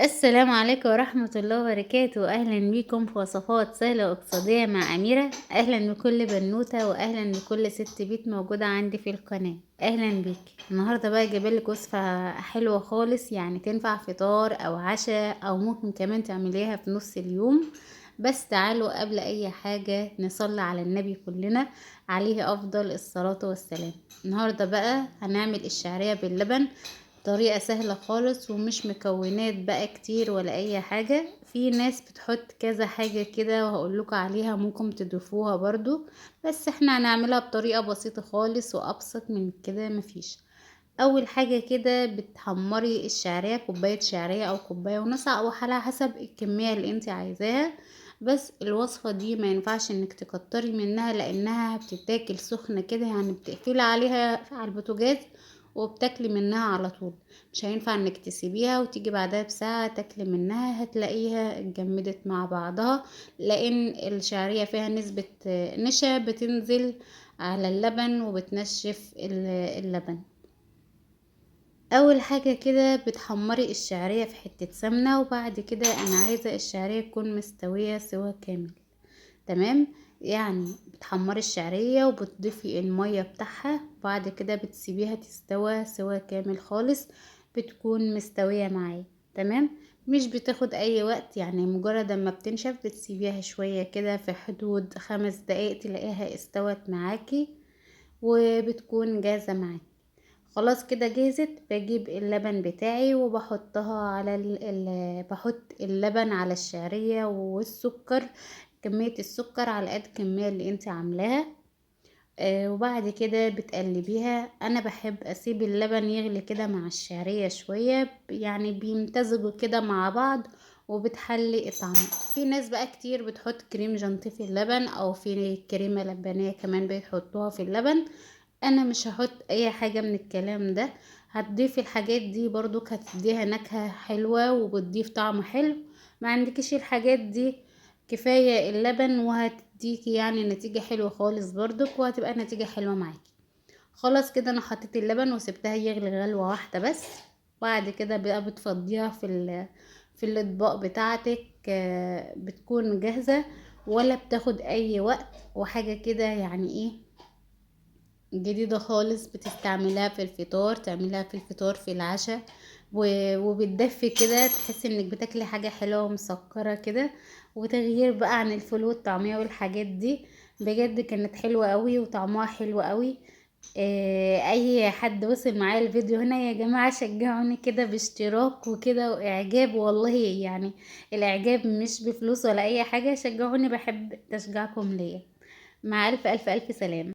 السلام عليكم ورحمة الله وبركاته. أهلا بيكم في وصفات سهلة واقتصادية مع أميرة. أهلا بكل بنوتة وأهلا بكل ست بيت موجودة عندي في القناة. أهلا بيك. النهاردة بقى جايبالك وصفة حلوة خالص، يعني تنفع فطار أو عشاء أو ممكن كمان تعمليها في نص اليوم. بس تعالوا قبل أي حاجة نصلي على النبي كلنا عليه أفضل الصلاة والسلام. النهاردة بقى هنعمل الشعرية باللبن، طريقة سهلة خالص ومش مكونات بقى كتير ولا اي حاجة. في ناس بتحط كذا حاجة كده وهقولكوا عليها ممكن تضيفوها برضو، بس احنا هنعملها بطريقة بسيطة خالص وابسط من كده مفيش. اول حاجة كده بتحمري الشعرية، كوباية شعرية او كوباية ونص او على حسب الكمية اللي انت عايزاها. بس الوصفة دي ما ينفعش انك تكتري منها لانها بتتاكل سخنة كده، يعني بتقفلي عليها على البوتاجاز وبتاكلي منها على طول. مش هينفع انك تسيبيها وتيجي بعدها بساعة تاكلي منها، هتلاقيها اتجمدت مع بعضها، لان الشعرية فيها نسبة نشا بتنزل على اللبن وبتنشف اللبن. اول حاجة كده بتحمري الشعرية في حتة سمنة، وبعد كده انا عايزة الشعرية تكون مستوية سوا كامل. تمام. يعني بتحمري الشعرية وبتضيفي المية بتاعها، وبعد كده بتسيبيها تستوى سوا كامل خالص، بتكون مستوية معايا. تمام. مش بتاخد اي وقت، يعني مجرد اما بتنشف بتسيبيها شوية كده في حدود 5 دقايق تلاقيها استوت معاكي وبتكون جاهزة معاكي. خلاص كده جهزت. بجيب اللبن بتاعي وبحطها على بحط اللبن على الشعرية والسكر، كمية السكر على قد الكمية اللي انت عاملاها. وبعد كده بتقلبيها. انا بحب اسيب اللبن يغلي كده مع الشعرية شوية، يعني بيمتزجوا كده مع بعض وبتحلي الطعم. في ناس بقى كتير بتحط كريم جانتيه في اللبن او في كريمة لبنية كمان بيحطوها في اللبن. انا مش هحط اي حاجة من الكلام ده. هتضيف الحاجات دي برضو هتديها نكهة حلوة وبتضيف طعم حلو. ما عندكش الحاجات دي، كفاية اللبن وهتديكي يعني نتيجة حلوة خالص برضك، وهتبقى نتيجة حلوة معاكي. خلاص كده انا حطيت اللبن وسبتها يغلي غلوة واحدة بس. بعد كده بقى بتفضيها في الاطباق بتاعتك. بتكون جاهزة ولا بتاخد اي وقت، وحاجة كده يعني ايه جديدة خالص، بتستعملها في الفطار، تعملها في الفطار في العشاء وبتدفي كده، تحس انك بتاكلي حاجة حلوة ومسكرة كده، وتغيير بقى عن الفول والطعمية والحاجات دي. بجد كانت حلوة قوي وطعمها حلو قوي. اي حد وصل معايا الفيديو هنا يا جماعة شجعوني كده باشتراك وكده واعجاب، والله يعني الاعجاب مش بفلوس ولا اي حاجة، شجعوني، بحب تشجيعكم ليا. مع الف الف الف سلامة.